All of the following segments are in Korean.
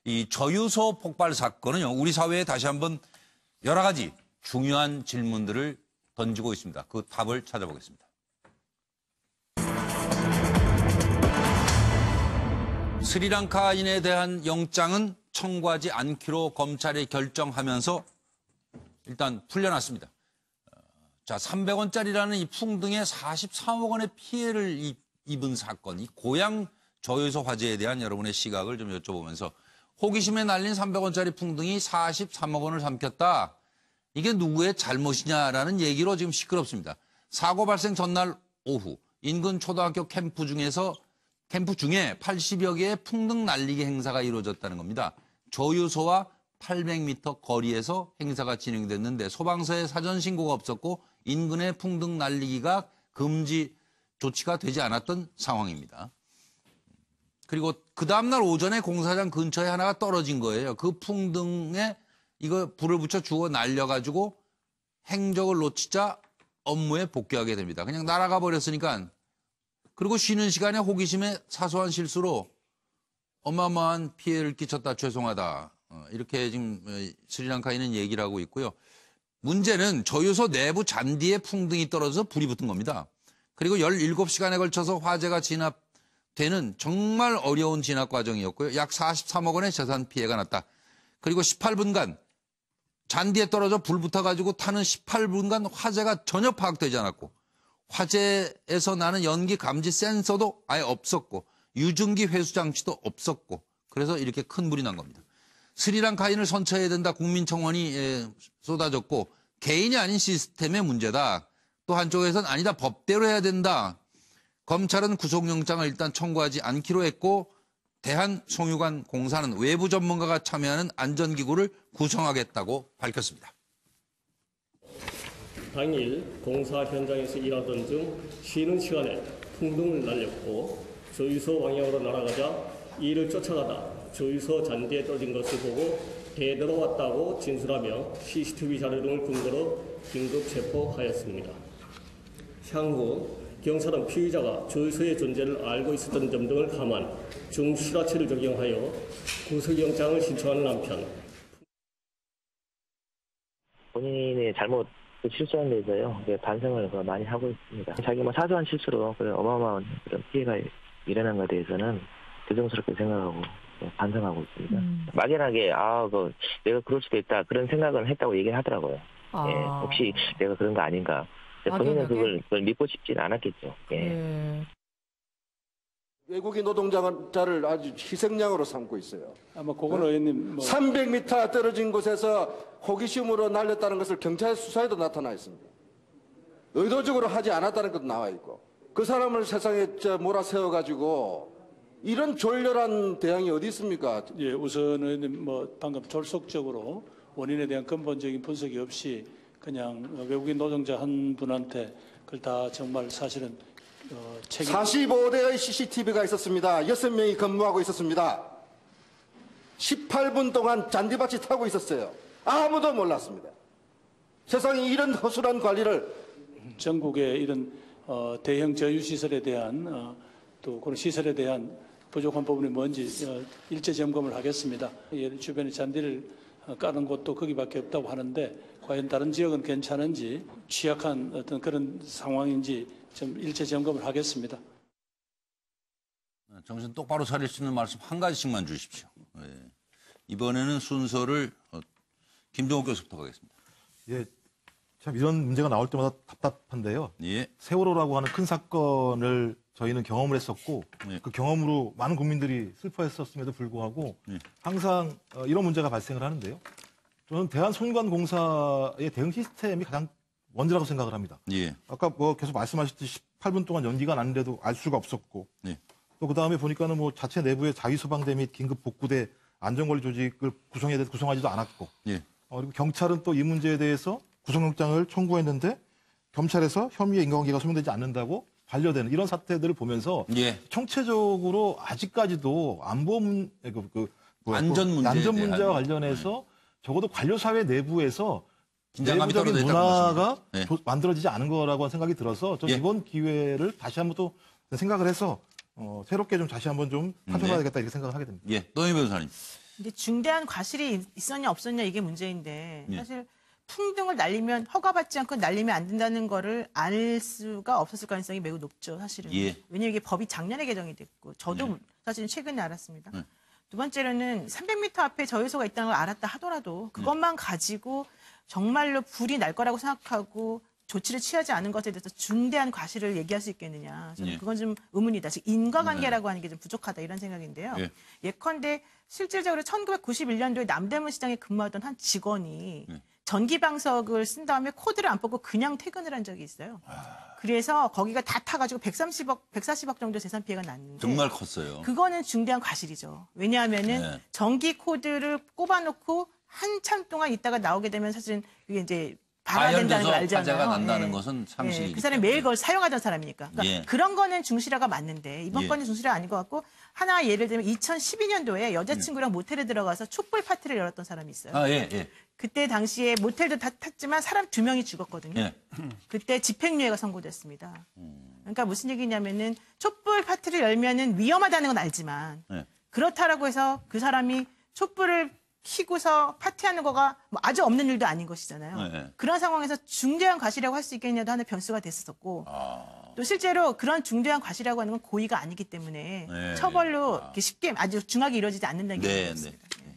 이 저유소 폭발 사건은요, 우리 사회에 다시 한번 여러 가지 중요한 질문들을 던지고 있습니다. 그 답을 찾아보겠습니다. 스리랑카인에 대한 영장은 청구하지 않기로 검찰이 결정하면서 일단 풀려났습니다. 자, 300원짜리라는 이 풍등에 43억 원의 피해를 입은 사건, 이 고양 저유소 화재에 대한 여러분의 시각을 좀 여쭤보면서 호기심에 날린 300원짜리 풍등이 43억 원을 삼켰다. 이게 누구의 잘못이냐라는 얘기로 지금 시끄럽습니다. 사고 발생 전날 오후 인근 초등학교 캠프 중에 80여 개의 풍등 날리기 행사가 이루어졌다는 겁니다. 저유소와 800m 거리에서 행사가 진행됐는데 소방서에 사전 신고가 없었고 인근의 풍등 날리기가 금지 조치가 되지 않았던 상황입니다. 그리고 그 다음날 오전에 공사장 근처에 하나가 떨어진 거예요. 그 풍등에 이거 불을 붙여 주워 날려가지고 행적을 놓치자 업무에 복귀하게 됩니다. 그냥 날아가 버렸으니까. 그리고 쉬는 시간에 호기심에 사소한 실수로 어마어마한 피해를 끼쳤다, 죄송하다. 이렇게 지금 스리랑카인은 얘기를 하고 있고요. 문제는 저유소 내부 잔디에 풍등이 떨어져서 불이 붙은 겁니다. 그리고 17시간에 걸쳐서 화재가 진압되는 정말 어려운 진압 과정이었고요. 약 43억 원의 재산 피해가 났다. 그리고 18분간 잔디에 떨어져 불 붙어가지고 타는 18분간 화재가 전혀 파악되지 않았고 화재에서 나는 연기 감지 센서도 아예 없었고 유증기 회수 장치도 없었고 그래서 이렇게 큰 불이 난 겁니다. 스리랑카인을 선처해야 된다 국민청원이 쏟아졌고 개인이 아닌 시스템의 문제다. 또 한쪽에서는 아니다 법대로 해야 된다. 검찰은 구속영장을 일단 청구하지 않기로 했고 대한송유관 공사는 외부 전문가가 참여하는 안전기구를 구성하겠다고 밝혔습니다. 당일 공사 현장에서 일하던 중 쉬는 시간에 풍등을 날렸고 저유소 방향으로 날아가자 이를 쫓아가다 저유소 잔디에 떨어진 것을 보고 되돌아왔다고 진술하며 CCTV 자료 등을 근거로 긴급 체포하였습니다. 향후 경찰은 피의자가 저유소의 존재를 알고 있었던 점 등을 감안 중실화치를 적용하여 구속영장을 신청하는 한편 본인의 잘못 실수한 데 있어요. 반성을 많이 하고 있습니다. 자기 사소한 실수로 어마어마한 그런 피해가 일어난 것에 대해서는 죄송스럽게 생각하고 반성하고 있습니다. 막연하게 내가 그럴 수도 있다 그런 생각은 했다고 얘기를 하더라고요. 혹시 내가 그런 거 아닌가. 본인은 그걸 믿고 싶지는 않았겠죠. 외국인 노동자를 아주 희생양으로 삼고 있어요. 아마 그건 의원님 300m 떨어진 곳에서 호기심으로 날렸다는 것을 경찰 수사에도 나타나 있습니다. 의도적으로 하지 않았다는 것도 나와 있고 그 사람을 세상에 몰아세워가지고 이런 졸렬한 대응이 어디 있습니까? 예, 우선 의원님 방금 졸속적으로 원인에 대한 근본적인 분석이 없이 그냥 외국인 노동자 한 분한테 그걸 다 정말 사실은 45대의 CCTV가 있었습니다. 6명이 근무하고 있었습니다. 18분 동안 잔디밭이 타고 있었어요. 아무도 몰랐습니다. 세상에 이런 허술한 관리를 전국의 이런 대형 저유시설에 대한 또 그런 시설에 대한 부족한 부분이 뭔지 일제 점검을 하겠습니다. 주변에 잔디를 까는 곳도 거기밖에 없다고 하는데 과연 다른 지역은 괜찮은지 취약한 어떤 그런 상황인지 좀 일체 점검을 하겠습니다. 정신 똑바로 차릴 수 있는 말씀 한 가지씩만 주십시오. 이번에는 순서를 김종욱 교수부터 가겠습니다. 예, 참 이런 문제가 나올 때마다 답답한데요. 예. 세월호라고 하는 큰 사건을 저희는 경험을 했었고 그 경험으로 많은 국민들이 슬퍼했었음에도 불구하고 항상 이런 문제가 발생을 하는데요. 저는 대한송유관공사의 대응 시스템이 가장 먼저라고 생각을 합니다. 예. 아까 계속 말씀하셨듯이 18분 동안 연기가 났는데도 알 수가 없었고 또 그다음에 보니까는 자체 내부에 자위소방대 및 긴급 복구대 안전관리 조직을 구성하지도 않았고 그리고 경찰은 또 이 문제에 대해서 구속영장을 청구했는데 검찰에서 혐의의 인과관계가 소명되지 않는다고 반려되는 이런 사태들을 보면서 총체적으로 아직까지도 안전 문제와 관련해서 적어도 관료사회 내부에서 내부적인 문화가 만들어지지 않은 거라고 생각이 들어서 저는 이번 기회를 다시 한번 또 생각을 해서 새롭게 좀 다시 한번 좀 살펴봐야겠다 이렇게 생각을 하게 됩니다. 노영희 변호사님. 근데 중대한 과실이 있었냐 없었냐 이게 문제인데 예. 사실 풍등을 날리면 허가받지 않고 날리면 안 된다는 거를 알 수가 없었을 가능성이 매우 높죠, 사실은. 예. 왜냐하면 이게 법이 작년에 개정이 됐고 저도 사실은 최근에 알았습니다. 두 번째로는 300m 앞에 저유소가 있다는 걸 알았다 하더라도 그것만 가지고 정말로 불이 날 거라고 생각하고 조치를 취하지 않은 것에 대해서 중대한 과실을 얘기할 수 있겠느냐. 저는 예. 그건 좀 의문이다. 즉 인과관계라고 하는 게 좀 부족하다 이런 생각인데요. 예. 예컨대 실질적으로 1991년도에 남대문 시장에 근무하던 한 직원이 전기방석을 쓴 다음에 코드를 안 뽑고 그냥 퇴근을 한 적이 있어요. 그래서 거기가 다 타가지고 140억 정도 재산 피해가 났는데 정말 컸어요. 그거는 중대한 과실이죠. 왜냐하면은 네. 전기 코드를 꼽아놓고 한참 동안 있다가 나오게 되면 사실은 그게 이제 발화된다는 걸 가열돼서 알잖아요. 화재가 난다는 예. 것은 상식이기 예. 그 사람이 매일 그걸 사용하던 사람이니까. 그러니까 예. 그런 거는 중실화가 맞는데 이번 예. 건은 중실화 아닌 것 같고 하나 예를 들면 2012년도에 여자친구랑 모텔에 들어가서 촛불 파티를 열었던 사람이 있어요. 아, 예, 예. 그때 당시에 모텔도 다 탔지만 사람 2명이 죽었거든요. 예. 그때 집행유예가 선고됐습니다. 그러니까 무슨 얘기냐면은 촛불 파티를 열면은 위험하다는 건 알지만 예. 그렇다라고 해서 그 사람이 촛불을 켜고서 파티하는 거가 뭐 아주 없는 일도 아닌 것이잖아요. 네. 그런 상황에서 중대한 과실이라고 할 수 있겠냐도 하는 변수가 됐었고 또 실제로 그런 중대한 과실이라고 하는 건 고의가 아니기 때문에 네. 처벌로 이렇게 쉽게 아주 중하게 이루어지지 않는다는 게 네, 있습니다. 네.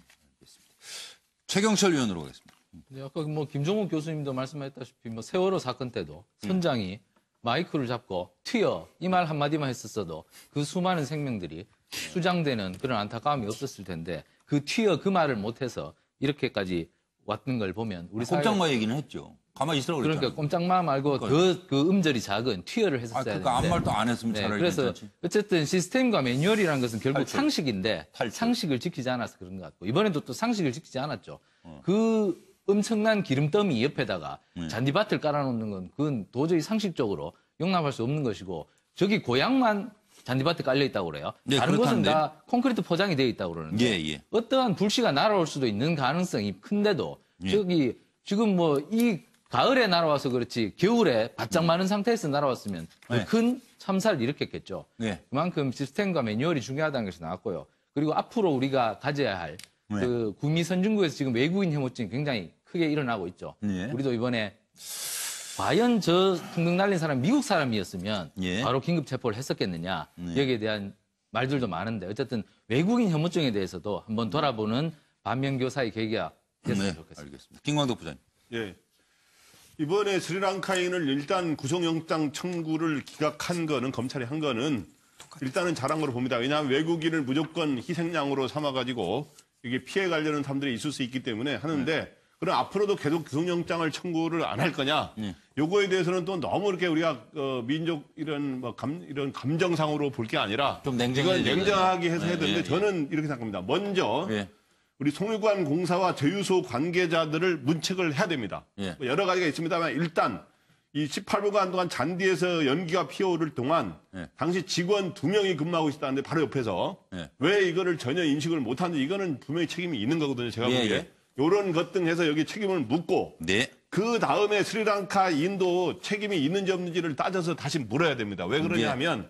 최경철 위원으로 가겠습니다. 네, 아까 뭐 김종욱 교수님도 말씀하셨다시피 뭐 세월호 사건 때도 선장이 마이크를 잡고 튀어 이 말 한마디만 했었어도 그 수많은 생명들이 수장되는 그런 안타까움이 없었을 텐데 그 튀어 그 말을 못해서 이렇게까지 왔던 걸 보면 우리 사회 꼼짝마 얘기는 했죠. 가만히 있으라고 그랬잖아요. 그러니까 꼼짝마 말고 그 음절이 작은 튀어를 했었어야 그러니까 아무 되는데 말도 안 했으면 차라리 그래서 괜찮지. 어쨌든 시스템과 매뉴얼이라는 것은 결국 탈출. 상식인데 탈출. 상식을 지키지 않아서 그런 것 같고 이번에도 또 상식을 지키지 않았죠. 그 엄청난 기름더미 옆에다가 잔디밭을 깔아놓는 건 그건 도저히 상식적으로 용납할 수 없는 것이고 저기 고향만 잔디밭에 깔려 있다고 그래요. 네, 다른 곳은 그렇다는데. 다 콘크리트 포장이 되어 있다고 그러는데 예, 예. 어떠한 불씨가 날아올 수도 있는 가능성이 큰데도 예. 저기 지금 뭐 이 가을에 날아와서 그렇지 겨울에 바짝 마른 상태에서 날아왔으면 더 네. 큰 참사를 일으켰겠죠. 네. 그만큼 시스템과 매뉴얼이 중요하다는 것이 나왔고요. 그리고 앞으로 우리가 가져야 할 그 구미 선진국에서 지금 외국인 혐오증이 굉장히 크게 일어나고 있죠. 네. 우리도 이번에 과연 저 풍등 날린 사람 미국 사람이었으면 예. 바로 긴급 체포를 했었겠느냐 여기에 대한 말들도 많은데 어쨌든 외국인 혐오증에 대해서도 한번 돌아보는 반면교사의 계기가 됐으면 네, 좋겠습니다. 알겠습니다. 김광덕 부장님. 예. 이번에 스리랑카인을 일단 구속영장 청구를 기각한 거는 검찰이 한 거는 일단은 잘한 거로 봅니다. 왜냐하면 외국인을 무조건 희생양으로 삼아가지고 이게 피해 가려는 사람들이 있을 수 있기 때문에 하는데 그럼 앞으로도 계속 구속영장을 청구를 안 할 거냐? 요거에 대해서는 또 너무 이렇게 우리가 민족 이런 이런 감정상으로 볼 게 아니라 좀 냉정해야 이건 냉정하게 해서 해야 예, 되는데 예. 저는 이렇게 생각합니다. 먼저 예. 우리 송유관 공사와 제유소 관계자들을 문책을 해야 됩니다. 예. 뭐 여러 가지가 있습니다만 일단 이 18분간 동안 잔디에서 연기가 피어오를 동안 예. 당시 직원 2명이 근무하고 있었다는데 바로 옆에서 예. 왜 이거를 전혀 인식을 못하는지 이거는 분명히 책임이 있는 거거든요. 제가 예, 보기에. 예. 요런 것 등 해서 여기 책임을 묻고 네. 그 다음에 스리랑카인도 책임이 있는지 없는지를 따져서 다시 물어야 됩니다. 왜 그러냐면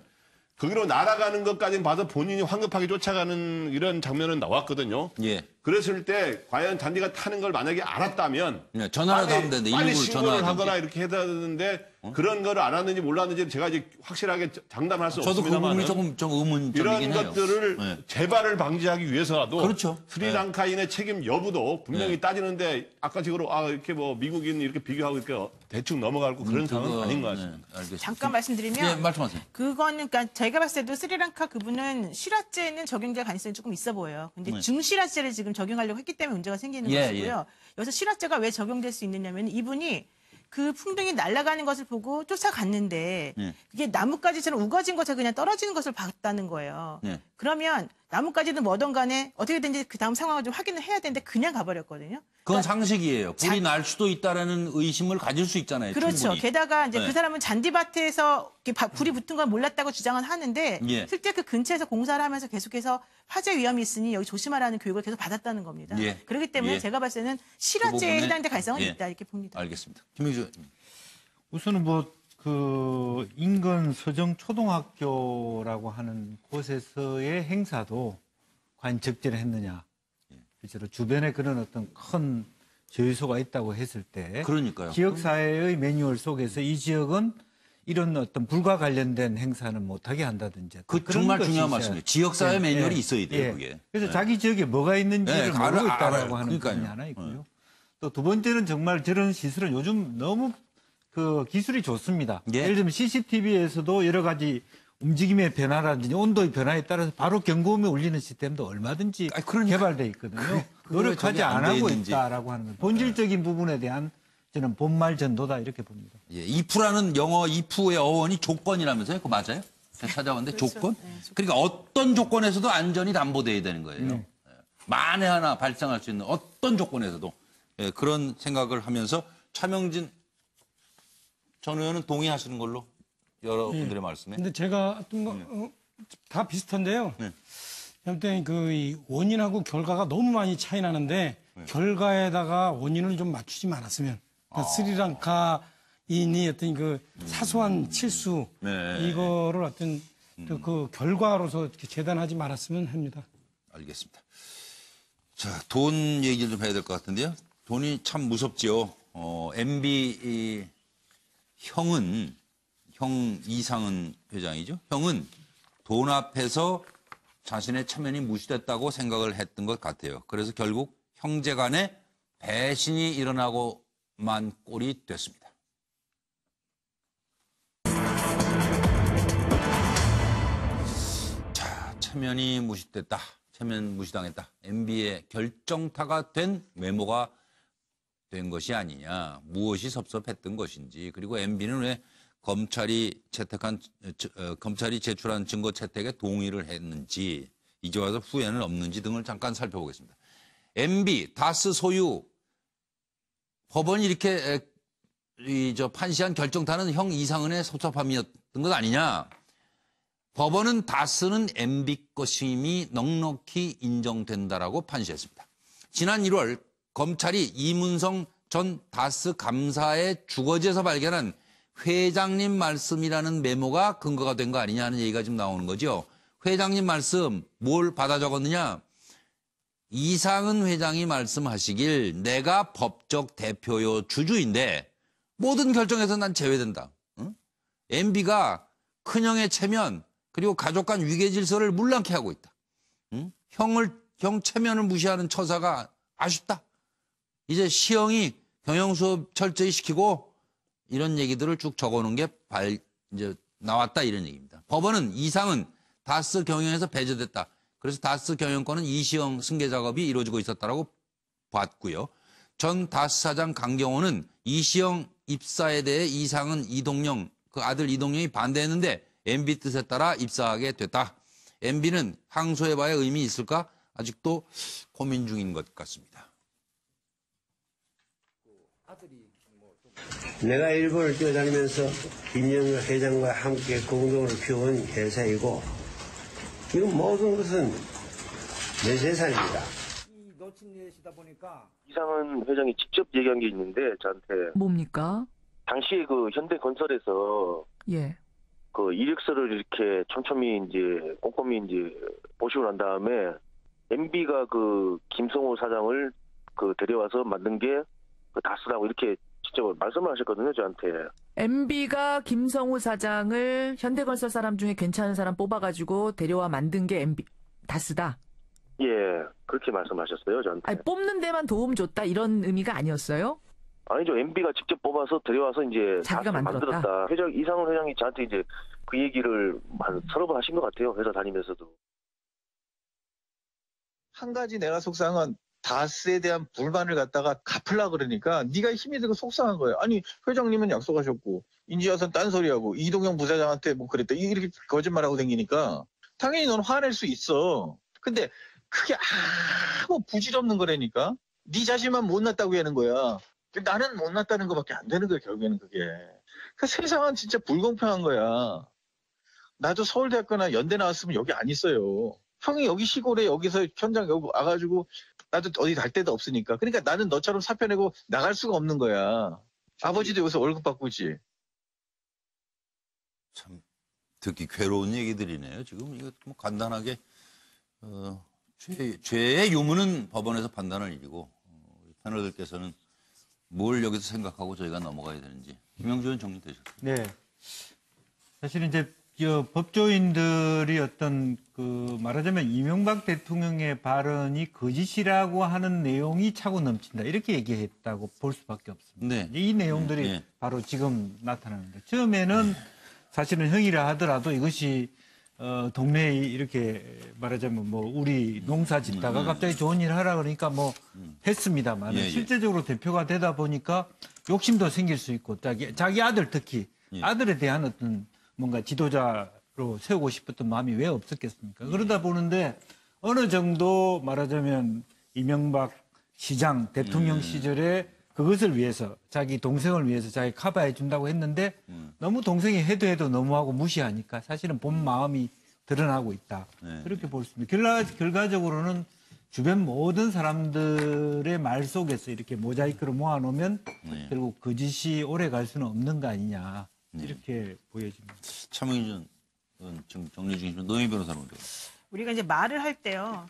거기로 날아가는 것까지는 봐서 본인이 황급하게 쫓아가는 이런 장면은 나왔거든요. 예. 그랬을 때 과연 잔디가 타는 걸 만약에 알았다면 네, 전화라도 하면 되는데 빨리 일부러 신고를 전화하든지. 하거나 이렇게 해야 되는데 그런 거를 알았는지 몰랐는지 제가 이제 확실하게 장담할 수 저도 그 부분이 없습니다만 좀 의문점이긴 이런 해요. 것들을 네. 재발을 방지하기 위해서라도 그렇죠. 스리랑카인의 책임 여부도 분명히 네. 따지는데 아까 식으로 이렇게 뭐 미국인 이렇게 비교하고 이렇게 대충 넘어가고 그런 상황은 아닌 것 같습니다. 네, 알겠습니다. 잠깐 말씀드리면 예, 말씀하세요. 그거는 그러니까 제가 봤을 때도 스리랑카 그분은 실화죄는 적용될 가능성이 조금 있어 보여요. 근데 중실화죄를 지금 적용하려고 했기 때문에 문제가 생기는 예, 것이고요. 여기서 실화죄가 왜 적용될 수 있느냐면 이분이 그 풍등이 날아가는 것을 보고 쫓아갔는데 예. 그게 나뭇가지처럼 우거진 것에 그냥 떨어지는 것을 봤다는 거예요. 예. 그러면 나뭇가지든 뭐든 간에 어떻게든지 그 다음 상황을 좀 확인을 해야 되는데 그냥 가버렸거든요. 그건 그러니까 상식이에요. 불이 날 수도 있다라는 의심을 가질 수 있잖아요. 그렇죠. 충분히. 게다가 이제 네. 그 사람은 잔디밭에서 이렇게 불이 붙은 건 몰랐다고 주장은 하는데 예. 실제 그 근처에서 공사를 하면서 계속해서 화재 위험이 있으니 여기 조심하라는 교육을 계속 받았다는 겁니다. 예. 그렇기 때문에 예. 제가 봤을 때는 그 실화죄에 부분에- 해당될 가능성은 예. 있다 이렇게 봅니다. 알겠습니다. 김민주. 우선은 그 인근 서정 초등학교라고 하는 곳에서의 행사도 과연 적절했느냐. 실제로 주변에 그런 어떤 큰 저유소가 있다고 했을 때 그러니까요. 지역사회의 매뉴얼 속에서 이 지역은 이런 어떤 불과 관련된 행사는 못하게 한다든지. 그 그런 정말 것이 중요한 있어야 말씀이에요. 지역사회 예, 매뉴얼이 예, 있어야 돼요, 예. 그게. 그래서 네. 자기 지역에 뭐가 있는지를 네, 모르고 알아요. 있다라고 하는 그러니까요. 부분이 하나 있고요. 또 두 번째는 정말 저런 시설은 요즘 너무 그 기술이 좋습니다. 예. 예를 들면 CCTV에서도 여러 가지 움직임의 변화라든지 온도의 변화에 따라서 바로 경고음이 울리는 시스템도 얼마든지 개발돼 있거든요. 노력하지 안 하고 있다라고 하는 건 본질적인 부분에 대한 저는 본말 전도다 이렇게 봅니다. 예, if라는 영어 if의 어원이 조건이라면서요? 그거 맞아요? 제가 찾아봤는데 그렇죠. 조건? 네, 조건. 그러니까 어떤 조건에서도 안전이 담보돼야 되는 거예요. 네. 만에 하나 발생할 수 있는 어떤 조건에서도 예, 그런 생각을 하면서 차명진 전 의원은 동의하시는 걸로 여러분들의 말씀에. 근데 제가 다 비슷한데요. 네. 아무튼 이 원인하고 결과가 너무 많이 차이 나는데 결과에다가 원인을 좀 맞추지 않았으면 스리랑카인이 어떤 그 사소한 실수 네. 이거를 어떤 그 결과로서 이렇게 재단하지 말았으면 합니다. 알겠습니다. 자, 돈 얘기를 좀 해야 될 것 같은데요. 돈이 참 무섭지요. MB 형 이상은 회장이죠. 형은 돈 앞에서 자신의 체면이 무시됐다고 생각을 했던 것 같아요. 그래서 결국 형제 간에 배신이 일어나고만 꼴이 됐습니다. 자, 체면이 무시됐다. 체면 무시당했다. MB의 결정타가 된 메모가 된 것이 아니냐. 무엇이 섭섭했던 것인지. 그리고 MB는 왜 검찰이 제출한 증거 채택에 동의를 했는지, 이제 와서 후회는 없는지 등을 잠깐 살펴보겠습니다. MB, 다스 소유, 법원이 이렇게 판시한 결정타는 형 이상은의 섭섭함이었던 것 아니냐. 법원은 다스는 MB 것임이 넉넉히 인정된다라고 판시했습니다. 지난 1월 검찰이 이문성 전 다스 감사의 주거지에서 발견한 회장님 말씀이라는 메모가 근거가 된 거 아니냐 하는 얘기가 지금 나오는 거죠. 회장님 말씀 뭘 받아 적었느냐. 이상은 회장이 말씀하시길 내가 법적 대표요 주주인데 모든 결정에서 난 제외된다. 응? MB가 큰형의 체면 그리고 가족 간 위계 질서를 물랑케 하고 있다. 응? 형 체면을 무시하는 처사가 아쉽다. 이제 시형이 경영 수업 철저히 시키고 이런 얘기들을 쭉 적어놓은 게 이제 나왔다 이런 얘기입니다. 법원은 이상은 다스 경영에서 배제됐다. 그래서 다스 경영권은 이시영 승계 작업이 이루어지고 있었다라고 봤고요. 전 다스 사장 강경호는 이시영 입사에 대해 이상은 이동영 그 아들 이동영이 반대했는데 MB 뜻에 따라 입사하게 됐다. MB는 항소해봐야 의미 있을까? 아직도 고민 중인 것 같습니다. 내가 일본을 뛰어다니면서 김영렬 회장과 함께 공동으로 피워온 회사이고 이건 모든 것은 내 재산입니다. 이상은 회장이 직접 얘기한 게 있는데 저한테 뭡니까? 당시에 그 현대건설에서 예. 그 이력서를 이렇게 촘촘히 이제 꼼꼼히 이제 보시고 난 다음에 MB가 그 김성호 사장을 그 데려와서 만든 게 그 다스라고 이렇게 직접 말씀을 하셨거든요, 저한테. MB가 김성우 사장을 현대건설 사람 중에 괜찮은 사람 뽑아가지고 데려와 만든 게 MB 다스다. 예, 그렇게 말씀하셨어요, 저한테. 아니, 뽑는 데만 도움 줬다 이런 의미가 아니었어요? 아니죠, MB가 직접 뽑아서 데려와서 이제 자기가 만들었다. 회장 이상훈 회장이 저한테 이제 그 얘기를 한 서너 번 하신 것 같아요, 회사 다니면서도. 한 가지 내가 속상한 다스에 대한 불만을 갖다가 갚으려고 그러니까 네가 힘이 들고 속상한 거예요. 아니 회장님은 약속하셨고 인지와선 딴소리하고 이동영 부사장한테 뭐 그랬다 이렇게 거짓말하고 다니니까 당연히 넌 화낼 수 있어. 근데 그게 아무 부질없는 거라니까. 네 자신만 못났다고 하는 거야. 나는 못났다는 것밖에 안 되는 거야 결국에는 그게. 그 세상은 진짜 불공평한 거야. 나도 서울대학교나 연대 나왔으면 여기 안 있어요. 형이 여기 시골에 여기서 현장 여기 와가지고 나도 어디 갈 데도 없으니까. 그러니까 나는 너처럼 사표 내고 나갈 수가 없는 거야. 아버지도 여기서 월급 받고 있지. 참 듣기 괴로운 얘기들이네요. 지금 이거 뭐 간단하게 죄의 유무는 법원에서 판단할 일이고 패널들께서는 뭘 여기서 생각하고 저희가 넘어가야 되는지. 김영주 의원 정리되셨습니다. 네. 사실은 이제 법조인들이 어떤 말하자면 이명박 대통령의 발언이 거짓이라고 하는 내용이 차고 넘친다 이렇게 얘기했다고 볼 수밖에 없습니다. 네. 이 내용들이 바로 지금 나타나는데 처음에는 사실은 형이라 하더라도 이것이 동네에 이렇게 말하자면 뭐 우리 농사 짓다가 갑자기 좋은 일 하라 그러니까 뭐 했습니다만 실제적으로 대표가 되다 보니까 욕심도 생길 수 있고 자기 아들 특히 아들에 대한 어떤 뭔가 지도자로 세우고 싶었던 마음이 왜 없었겠습니까? 그러다 보는데 어느 정도 말하자면 이명박 시장 대통령 시절에 그것을 위해서 자기 동생을 위해서 자기 커버해 준다고 했는데 너무 동생이 해도 너무하고 무시하니까 사실은 본 마음이 드러나고 있다. 그렇게 볼 수 있습니다. 결과적으로는 주변 모든 사람들의 말 속에서 이렇게 모자이크를 모아놓으면 결국 거짓이 오래 갈 수는 없는 거 아니냐. 이렇게 보여집니다. 차명희 전 지금 정리 중이시면 노영희 변호사님. 우리가 이제 말을 할 때요,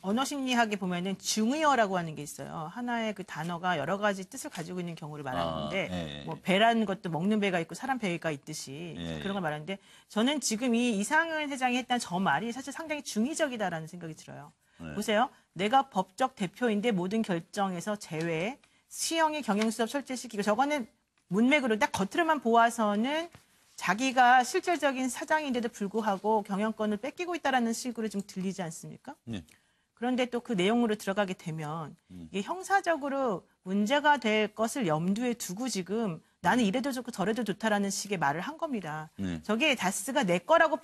언어 심리학에 보면은 중의어라고 하는 게 있어요. 하나의 그 단어가 여러 가지 뜻을 가지고 있는 경우를 말하는데, 뭐 배라는 것도 먹는 배가 있고 사람 배가 있듯이 그런 걸 말하는데, 저는 지금 이 이상은 회장이 했던 저 말이 사실 상당히 중의적이다라는 생각이 들어요. 보세요, 내가 법적 대표인데 모든 결정에서 제외, 시형의 경영수업 철저시키고 저거는 문맥으로 딱 겉으로만 보아서는 자기가 실질적인 사장인데도 불구하고 경영권을 뺏기고 있다는 식으로 좀 들리지 않습니까? 네. 그런데 또 그 내용으로 들어가게 되면 이게 형사적으로 문제가 될 것을 염두에 두고 지금 나는 이래도 좋고 저래도 좋다라는 식의 말을 한 겁니다. 저게 다스가 내 거라고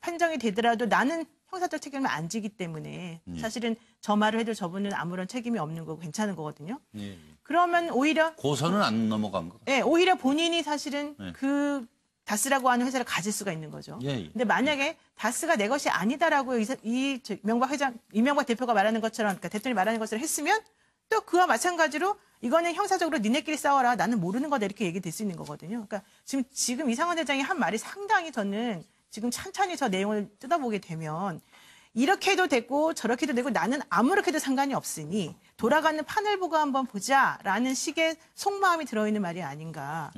판정이 되더라도 나는 형사적 책임을 안 지기 때문에 사실은 저 말을 해도 저분은 아무런 책임이 없는 거고 괜찮은 거거든요. 그러면 오히려 고선은 안 넘어간 거. 네, 오히려 본인이 사실은 그 다스라고 하는 회사를 가질 수가 있는 거죠. 근데 만약에 다스가 내 것이 아니다라고 이명박 대표가 말하는 것처럼, 그러니까 대통령이 말하는 것을 했으면 또 그와 마찬가지로 이거는 형사적으로 니네끼리 싸워라. 나는 모르는 거다. 이렇게 얘기될 수 있는 거거든요. 그러니까 지금 이상원 회장이 한 말이 상당히 저는 지금 찬찬히 저 내용을 뜯어보게 되면 이렇게 해도 되고 저렇게 해도 되고 나는 아무렇게 해도 상관이 없으니 돌아가는 판을 보고 한번 보자라는 식의 속마음이 들어있는 말이 아닌가.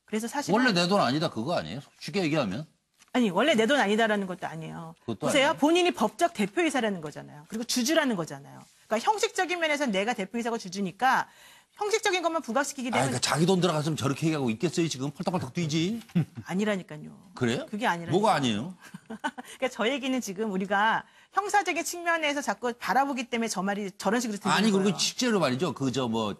그래서 사실 원래 내 돈 아니다 그거 아니에요? 쉽게 얘기하면? 아니 원래 내 돈 아니다라는 것도 아니에요. 보세요. 아니에요? 본인이 법적 대표이사라는 거잖아요. 그리고 주주라는 거잖아요. 그러니까 형식적인 면에서 내가 대표이사고 주주니까 형식적인 것만 부각시키기 때문에. 그러니까 자기 돈 들어갔으면 저렇게 얘기하고 있겠어요 지금 펄떡펄떡 뛰지. 아니라니까요. 그래요? 그게 아니라. 뭐가 아니에요? 그러니까 저 얘기는 지금 우리가 형사적인 측면에서 자꾸 바라보기 때문에 저 말이 저런 식으로 들리는 아니 거예요. 그리고 실제로 말이죠.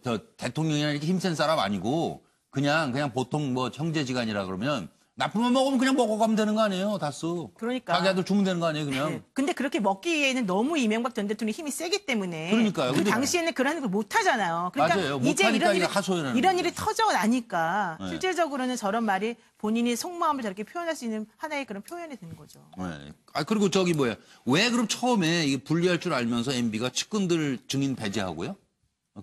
저 대통령이나 이렇게 힘센 사람 아니고 그냥 보통 뭐 형제지간이라 그러면 나쁘면 먹으면 그냥 먹어가면 되는 거 아니에요, 다스. 그러니까. 자기 아들 주면 되는 거 아니에요, 그냥. 네. 근데 그렇게 먹기에는 너무 이명박 전 대통령이 힘이 세기 때문에. 그러니까요. 그 당시에는 그런 걸 못 하잖아요. 그러니까 맞아요. 이제 이런 일이 거죠. 터져 나니까 네. 실질적으로는 저런 말이 본인이 속마음을 저렇게 표현할 수 있는 하나의 그런 표현이 되는 거죠. 네. 그리고 왜 그럼 처음에 이게 불리할 줄 알면서 MB가 측근들 증인 배제하고요?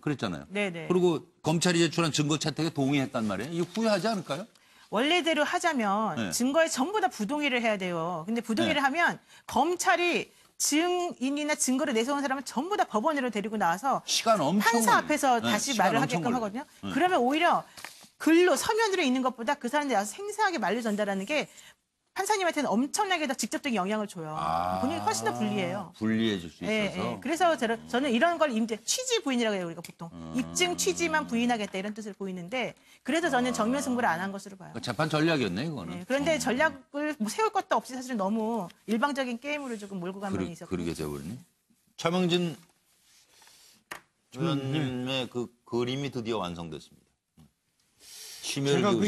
그랬잖아요. 네네. 그리고 검찰이 제출한 증거 채택에 동의했단 말이에요. 이거 후회하지 않을까요? 원래대로 하자면 네. 증거에 전부 다 부동의를 해야 돼요. 근데 부동의를 하면 검찰이 증인이나 증거를 내세운 사람은 전부 다 법원으로 데리고 나와서 시간 엄청 판사 앞에서 다시 말을 하게끔 하거든요. 그러면 오히려 글로 서면으로 있는 것보다 그 사람들이 와서 생생하게 말로 전달하는 게 판사님한테는 엄청나게 더 직접적인 영향을 줘요. 본인이 훨씬 더 불리해요. 불리해질 수 있어서. 네. 그래서 저는 이런 걸 이제 취지 부인이라고 해요. 우리가 보통 입증 취지만 부인하겠다 이런 뜻을 보이는데 그래서 저는 정면 승부를 안 한 것으로 봐요. 재판 전략이었네 이거는. 네. 그런데 전략을 세울 것도 없이 사실 너무 일방적인 게임으로 조금 몰고 간 면이 있었고. 그러게 돼버리네. 차명진 의원님의 그 그림이 드디어 완성됐습니다. 제가 그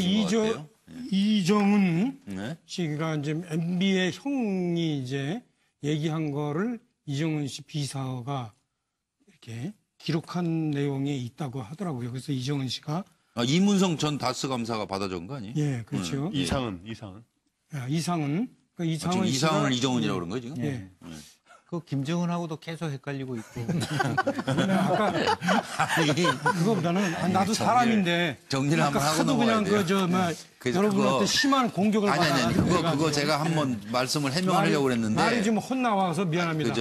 이정은 씨가 이제 MB의 형이 이제 얘기한 거를 이정은 씨 비서가 이렇게 기록한 내용이 있다고 하더라고요. 그래서 이정은 씨가 이문성 전 다스 감사가 받아 적은 거 아니에요? 예, 그렇죠. 이상은. 이상은. 그러니까 지금 이상을 이정은이라고 그런 거예요 지금? 예. 그 김정은하고도 계속 헷갈리고 있고. 아까 그거보다는 나도 사람인데 정리를 한번 하고 하도 그냥 넘어가야 여러분한테 심한 공격을 받아가지고 그거 제가 한번 말씀을 해명하려고 그랬는데 말이 좀 혼나와서 미안합니다.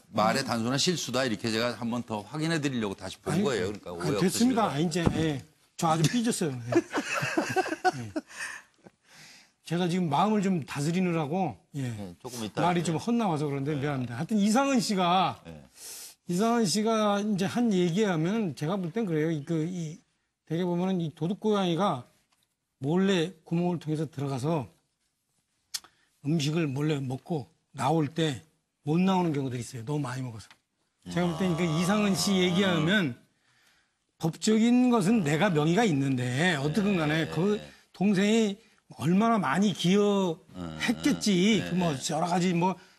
말의 단순한 실수다 이렇게 제가 한번 더 확인해 드리려고 다시 본 거예요. 그러니까 오해 됐습니다. 이제 저 아주 삐졌어요. 제가 지금 마음을 좀 다스리느라고 조금 이따 말이 좀 헛나와서 그런데 미안합니다. 하여튼 이상은 씨가 이제 한 얘기하면 제가 볼 땐 그래요. 되게 보면은 이 도둑고양이가 몰래 구멍을 통해서 들어가서 음식을 몰래 먹고 나올 때 못 나오는 경우들이 있어요. 너무 많이 먹어서. 제가 볼 땐 이상은 씨 얘기하면 법적인 것은 내가 명의가 있는데 어떻든 간에 그 동생이 얼마나 많이 기여했겠지. 여러 가지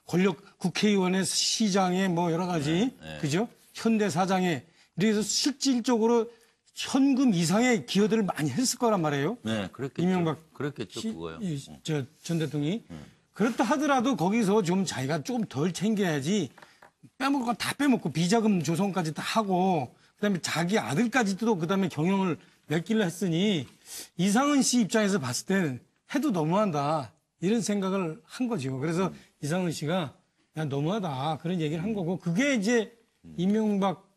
권력 국회의원의 시장에 여러 가지 그죠? 현대 사장에 이래서 실질적으로 현금 이상의 기여들을 많이 했을 거란 말이에요. 네, 그렇겠죠. 이명박 그렇겠죠, 그거요. 전 대통령이 그렇다 하더라도 거기서 좀 자기가 조금 덜 챙겨야지. 빼먹을 건 다 빼먹고 비자금 조성까지 다 하고 그다음에 자기 아들까지도 그다음에 경영을 맺기를 했으니 이상은 씨 입장에서 봤을 때는 해도 너무한다 이런 생각을 한 거죠. 그래서 이상은 씨가 야 너무하다 그런 얘기를 한 거고 그게 이제 이명박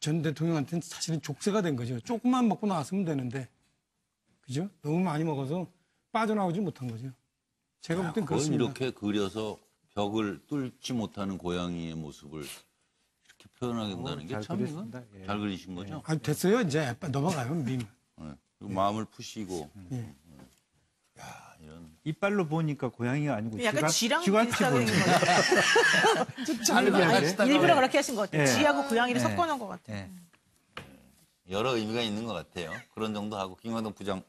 전 대통령한테는 사실은 족쇄가 된 거죠. 조금만 먹고 나왔으면 되는데 그죠? 너무 많이 먹어서 빠져나오지 못한 거죠. 제가 볼 땐 그렇습니다. 이렇게 그려서 벽을 뚫지 못하는 고양이의 모습을 이렇게 표현하겠다는 게 참 잘 그리신 거죠? 됐어요. 이제 넘어가요. 마음을 푸시고. 이런. 이빨로 보니까 고양이가 아니고 약간 쥐랑 쥐같이 보이는 일부러 그렇게 하신 것 같아요. 쥐하고 고양이를 섞어놓은 것 같아요. 여러 의미가 있는 것 같아요. 그런 정도 하고 김광동 부장으로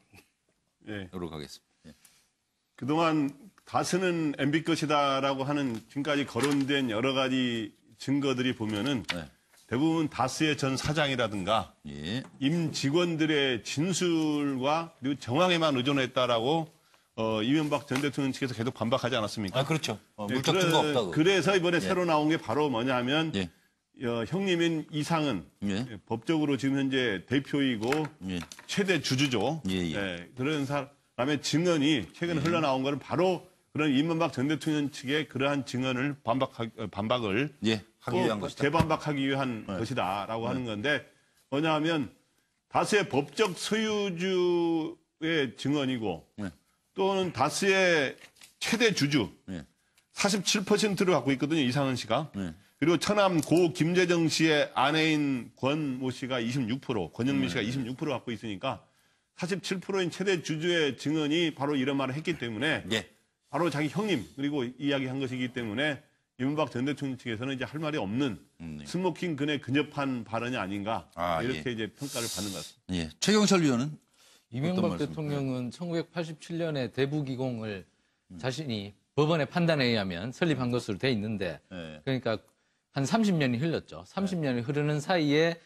가겠습니다. 그동안 다스는 MB 것이다라고 하는 지금까지 거론된 여러 가지 증거들이 보면은 대부분 다스의 전 사장이라든가 임 직원들의 진술과 그리고 정황에만 의존했다라고 이명박 전 대통령 측에서 계속 반박하지 않았습니까? 그렇죠. 물적 증거 없다고. 그래서 이번에 새로 나온 게 바로 뭐냐 하면 형님인 이상은 법적으로 지금 현재 대표이고 최대 주주죠. 그런 사람의 증언이 최근에 흘러나온 거는 바로 그런 이명박 전 대통령 측의 그러한 증언을 반박을 하기 위한 것이다. 재반박하기 위한 것이다라고 하는 건데 뭐냐 하면 다스의 법적 소유주의 증언이고 또는 다스의 최대 주주 47%를 갖고 있거든요. 이상은 씨가. 그리고 처남 고 김재정 씨의 아내인 권모 씨가 26%, 권영민 씨가 26% 갖고 있으니까 47%인 최대 주주의 증언이 바로 이런 말을 했기 때문에 바로 자기 형님 그리고 이야기한 것이기 때문에 이명박 전 대통령 측에서는 이제 할 말이 없는 스모킹 근에 근접한 발언이 아닌가 이렇게 이제 평가를 받는 것 같습니다. 최경철 위원은 이명박 대통령은 1987년에 대부기공을 자신이 법원의 판단에 의하면 설립한 것으로 돼 있는데 그러니까 한 30년이 흘렀죠. 30년이 흐르는 사이에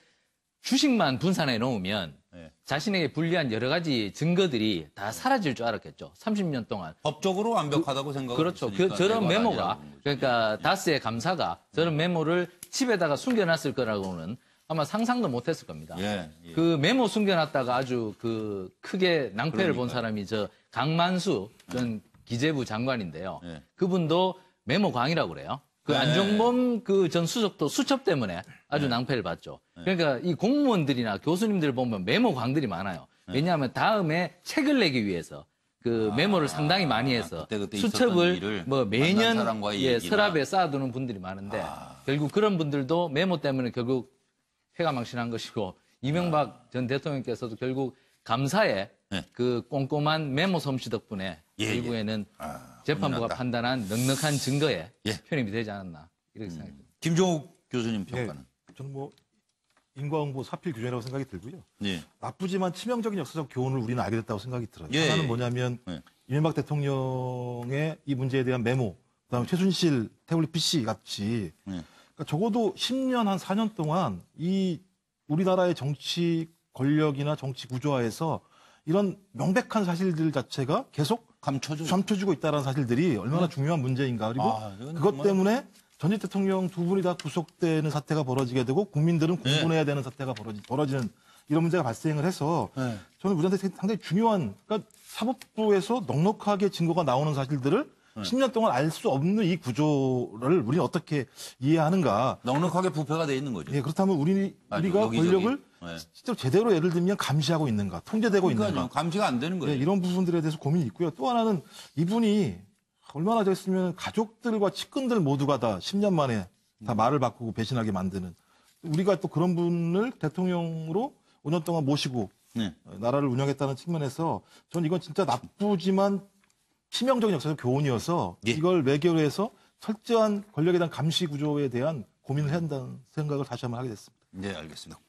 주식만 분산해 놓으면 자신에게 불리한 여러 가지 증거들이 다 사라질 줄 알았겠죠. 30년 동안. 법적으로 완벽하다고 생각을 그렇죠. 저런 메모가 그러니까 다스의 감사가 저런 메모를 집에다가 숨겨놨을 거라고는 아마 상상도 못했을 겁니다. 그 메모 숨겨놨다가 아주 크게 낭패를 본 사람이 강만수 전 기재부 장관인데요. 그분도 메모광이라고 그래요. 안종범 전 수석도 수첩 때문에 아주 낭패를 봤죠. 그러니까 이 공무원들이나 교수님들 보면 메모광들이 많아요. 왜냐하면 다음에 책을 내기 위해서 메모를 상당히 많이 해서 그때 수첩을 매년 서랍에 쌓아두는 분들이 많은데 결국 그런 분들도 메모 때문에 결국 패가망신한 것이고 이명박 전 대통령께서도 결국 감사에 꼼꼼한 메모 솜씨 덕분에 결국에는 재판부가 판단한 넉넉한 증거에 편입이 되지 않았나 이렇게 생각합니다. 김종욱 교수님 평가는? 저는 인과응보 사필 규정이라고 생각이 들고요. 나쁘지만 치명적인 역사적 교훈을 우리는 알게 됐다고 생각이 들어요. 하나는 뭐냐면 이명박 대통령의 이 문제에 대한 메모, 그다음에 최순실 태블릿 PC 같이 그러니까 적어도 10년 한 4년 동안 이 우리나라의 정치 권력이나 정치 구조화에서 이런 명백한 사실들 자체가 계속 감춰주고 있다는 사실들이 얼마나 중요한 문제인가. 그리고 그것 때문에 전직 대통령 두 분이 다 구속되는 사태가 벌어지게 되고 국민들은 공분해야 되는 사태가 벌어지는 이런 문제가 발생을 해서 저는 우리한테 상당히 중요한, 그러니까 사법부에서 넉넉하게 증거가 나오는 사실들을 10년 동안 알 수 없는 이 구조를 우리는 어떻게 이해하는가. 넉넉하게 부패가 돼 있는 거죠. 예, 그렇다면 우리가 여기저기. 권력을 실제로 제대로 예를 들면 감시하고 있는가, 통제되고 있는가. 감시가 안 되는 거예요. 예, 이런 부분들에 대해서 고민이 있고요. 또 하나는 이분이 얼마나 됐으면 가족들과 측근들 모두가 다 10년 만에 다 말을 바꾸고 배신하게 만드는, 우리가 또 그런 분을 대통령으로 5년 동안 모시고 나라를 운영했다는 측면에서 저는 이건 진짜 나쁘지만 치명적인 역사적 교훈이어서 이걸 외교에서 철저한 권력에 대한 감시 구조에 대한 고민을 해야 한다는 생각을 다시 한번 하게 됐습니다. 네, 알겠습니다.